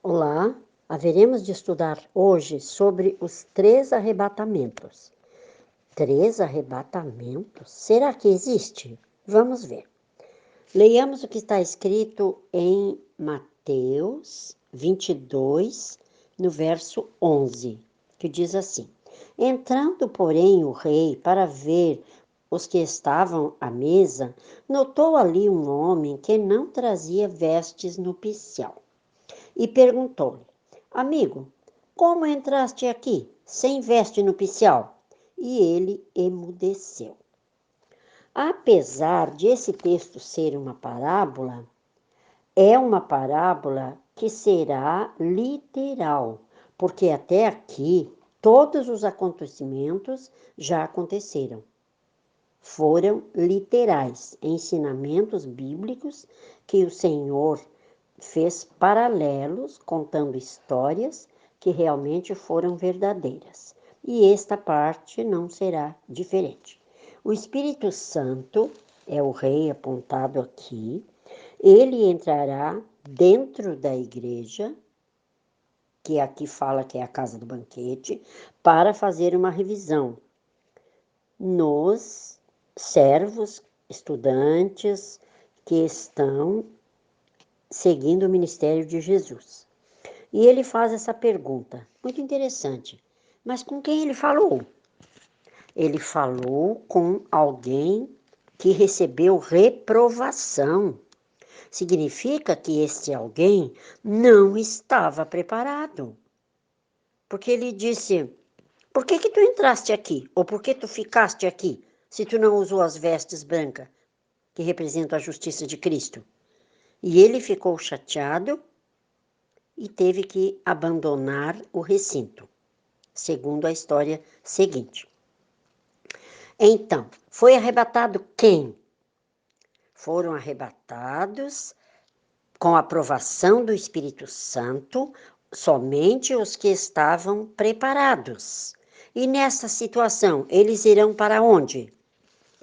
Olá, haveremos de estudar hoje sobre os 3 arrebatamentos. 3 arrebatamentos? Será que existe? Vamos ver. Leiamos o que está escrito em Mateus 22, no verso 11, que diz assim: Entrando, porém, o rei para ver os que estavam à mesa, notou ali um homem que não trazia vestes nupcial. E perguntou-lhe: Amigo, como entraste aqui, sem veste nupcial? E ele emudeceu. Apesar de esse texto ser uma parábola, é uma parábola que será literal, porque até aqui todos os acontecimentos já aconteceram. Foram literais, ensinamentos bíblicos que o Senhor fez paralelos, contando histórias que realmente foram verdadeiras. E esta parte não será diferente. O Espírito Santo é o rei apontado aqui. Ele entrará dentro da igreja, que aqui fala que é a casa do banquete, para fazer uma revisão nos servos, estudantes que estão seguindo o ministério de Jesus. E ele faz essa pergunta, muito interessante. Mas com quem ele falou? Ele falou com alguém que recebeu reprovação. Significa que este alguém não estava preparado. Porque ele disse: Por que tu entraste aqui? Ou por que tu ficaste aqui, se tu não usou as vestes brancas, que representam a justiça de Cristo? E ele ficou chateado e teve que abandonar o recinto, segundo a história seguinte. Então, foi arrebatado quem? Foram arrebatados, com a aprovação do Espírito Santo, somente os que estavam preparados. E nessa situação, eles irão para onde?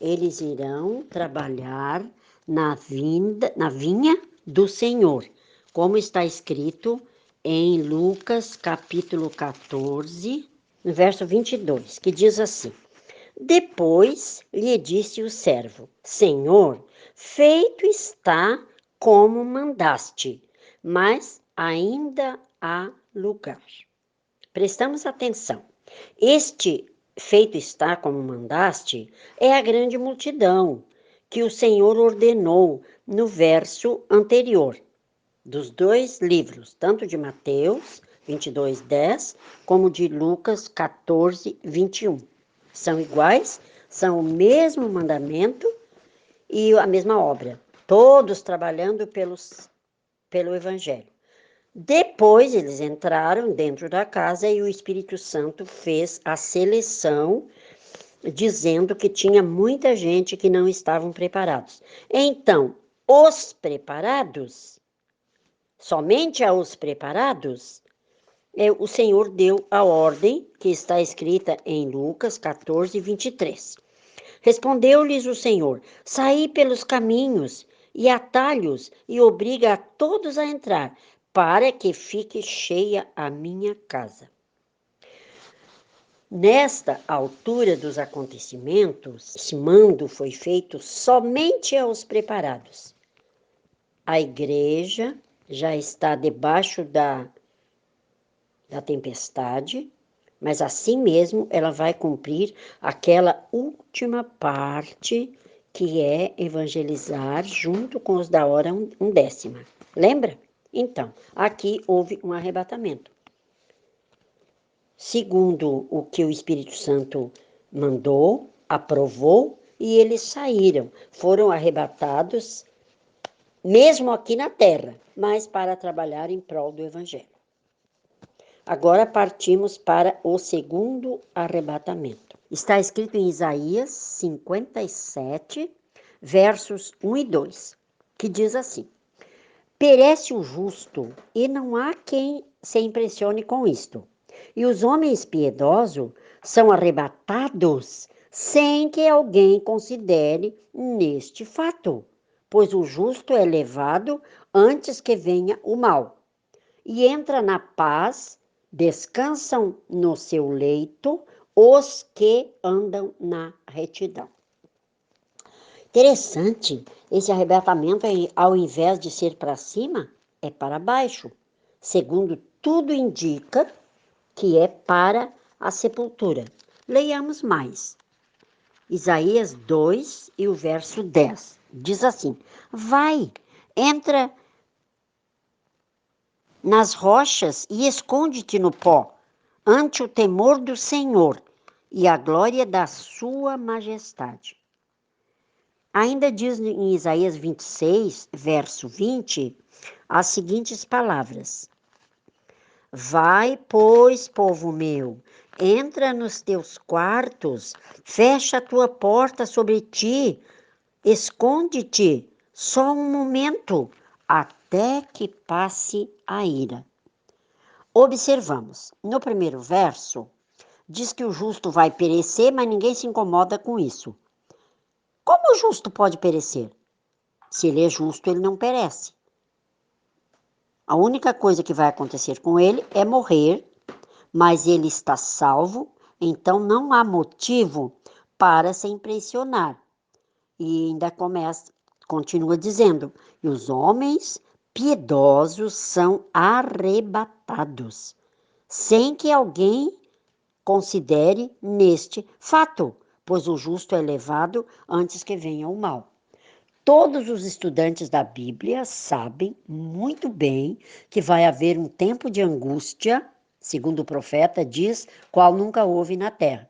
Eles irão trabalhar na vinha do Senhor, como está escrito em Lucas capítulo 14, no verso 22, que diz assim: Depois lhe disse o servo: Senhor, feito está como mandaste, mas ainda há lugar. Prestamos atenção. Este feito está como mandaste é a grande multidão que o Senhor ordenou no verso anterior dos 2 livros, tanto de Mateus 22:10 como de Lucas 14:21. São iguais, são o mesmo mandamento e a mesma obra, todos trabalhando pelo Evangelho. Depois eles entraram dentro da casa e o Espírito Santo fez a seleção, dizendo que tinha muita gente que não estavam preparados. Então, os preparados, somente aos preparados, o Senhor deu a ordem que está escrita em Lucas 14:23. Respondeu-lhes o Senhor: Saí pelos caminhos e atalhos e obriga a todos a entrar, para que fique cheia a minha casa. Nesta altura dos acontecimentos, esse mando foi feito somente aos preparados. A igreja já está debaixo da tempestade, mas assim mesmo ela vai cumprir aquela última parte que é evangelizar junto com os da hora undécima. Lembra? Então, aqui houve um arrebatamento. Segundo o que o Espírito Santo mandou, aprovou, e eles saíram. Foram arrebatados, mesmo aqui na terra, mas para trabalhar em prol do Evangelho. Agora partimos para o segundo arrebatamento. Está escrito em Isaías 57, versos 1 e 2, que diz assim: Perece o justo, e não há quem se impressione com isto. E os homens piedosos são arrebatados sem que alguém considere neste fato, pois o justo é levado antes que venha o mal. e entra na paz, descansam no seu leito os que andam na retidão. Interessante, esse arrebatamento, ao invés de ser para cima, é para baixo. Segundo tudo indica que é para a sepultura. Leiamos mais. Isaías 2 e o verso 10. Diz assim: vai, entra nas rochas e esconde-te no pó, ante o temor do Senhor e a glória da sua majestade. Ainda diz em Isaías 26, verso 20, as seguintes palavras: vai, pois, povo meu, entra nos teus quartos, fecha a tua porta sobre ti, esconde-te só um momento, até que passe a ira. Observamos, no primeiro verso, diz que o justo vai perecer, mas ninguém se incomoda com isso. Como o justo pode perecer? Se ele é justo, ele não perece. A única coisa que vai acontecer com ele é morrer, mas ele está salvo, então não há motivo para se impressionar. E ainda continua dizendo, e os homens piedosos são arrebatados, sem que alguém considere neste fato, pois o justo é levado antes que venha o mal. Todos os estudantes da Bíblia sabem muito bem que vai haver um tempo de angústia, segundo o profeta diz, qual nunca houve na terra.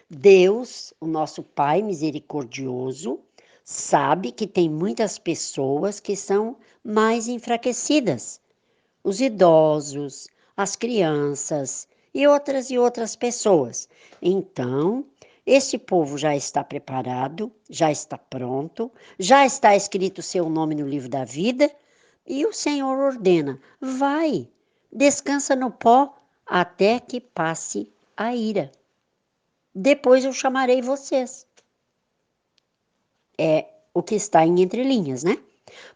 Deus, o nosso Pai misericordioso, sabe que tem muitas pessoas que são mais enfraquecidas. Os idosos, as crianças e outras pessoas. Então, este povo já está preparado, já está pronto, já está escrito seu nome no livro da vida, e o Senhor ordena: vai, descansa no pó até que passe a ira. Depois eu chamarei vocês. É o que está em entrelinhas, né?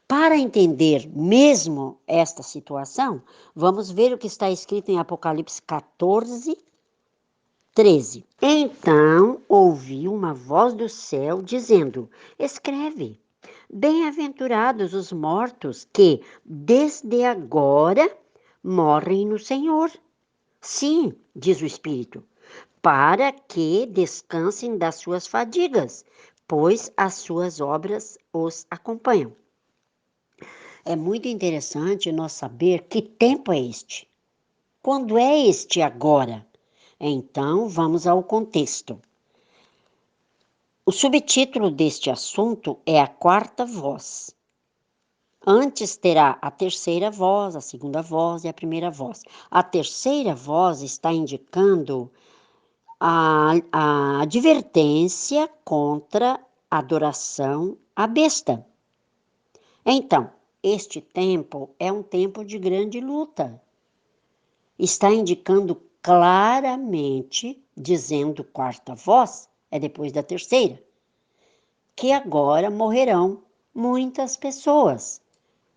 Para entender mesmo esta situação, vamos ver o que está escrito em Apocalipse 14, 13. Então ouvi uma voz do céu dizendo: escreve, bem-aventurados os mortos que, desde agora, morrem no Senhor. Sim, diz o Espírito, para que descansem das suas fadigas, pois as suas obras os acompanham. É muito interessante nós saber que tempo é este. Quando é este agora? Então, vamos ao contexto. O subtítulo deste assunto é a quarta voz. Antes terá a terceira voz, a segunda voz e a primeira voz. A terceira voz está indicando a advertência contra a adoração à besta. Então, este tempo é um tempo de grande luta. Está indicando claramente, dizendo quarta voz, é depois da terceira, que agora morrerão muitas pessoas,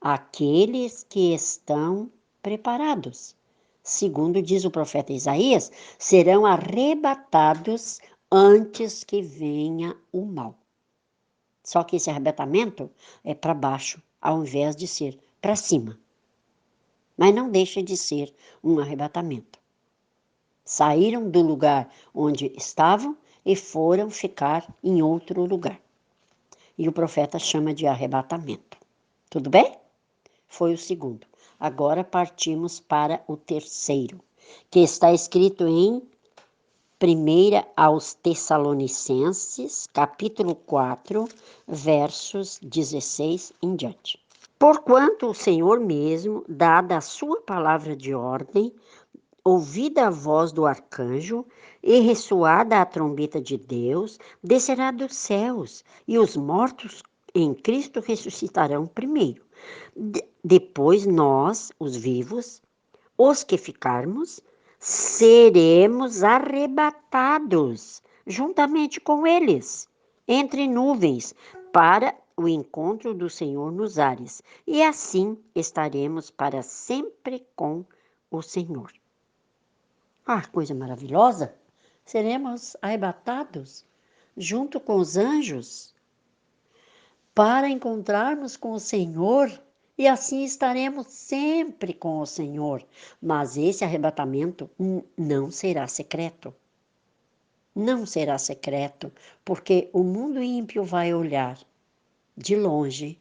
aqueles que estão preparados. Segundo diz o profeta Isaías, serão arrebatados antes que venha o mal. Só que esse arrebatamento é para baixo, ao invés de ser para cima. Mas não deixa de ser um arrebatamento. Saíram do lugar onde estavam e foram ficar em outro lugar. E o profeta chama de arrebatamento. Tudo bem? Foi o segundo. Agora partimos para o terceiro, que está escrito em 1 aos Tessalonicenses, capítulo 4, versos 16 em diante. Porquanto o Senhor mesmo, dada a sua palavra de ordem, ouvida a voz do arcanjo e ressoada a trombeta de Deus, descerá dos céus, e os mortos em Cristo ressuscitarão primeiro. Depois nós, os vivos, os que ficarmos, seremos arrebatados juntamente com eles, entre nuvens, para o encontro do Senhor nos ares, e assim estaremos para sempre com o Senhor. Ah, coisa maravilhosa! Seremos arrebatados junto com os anjos para encontrarmos com o Senhor e assim estaremos sempre com o Senhor. Mas esse arrebatamento não será secreto. Não será secreto, porque o mundo ímpio vai olhar de longe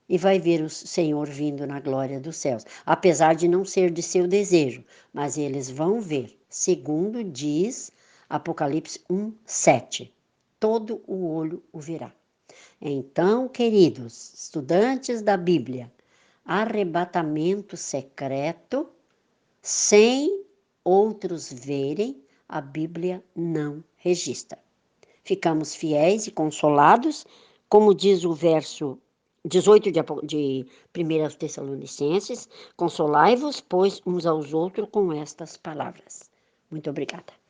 e vai ver o Senhor vindo na glória dos céus, apesar de não ser de seu desejo, mas eles vão ver, segundo diz Apocalipse 1:7. Todo o olho o verá. Então, queridos estudantes da Bíblia, arrebatamento secreto, sem outros verem, a Bíblia não registra. Ficamos fiéis e consolados, como diz o verso 18 de 1 Tessalonicenses, consolai-vos, pois, uns aos outros com estas palavras. Muito obrigada.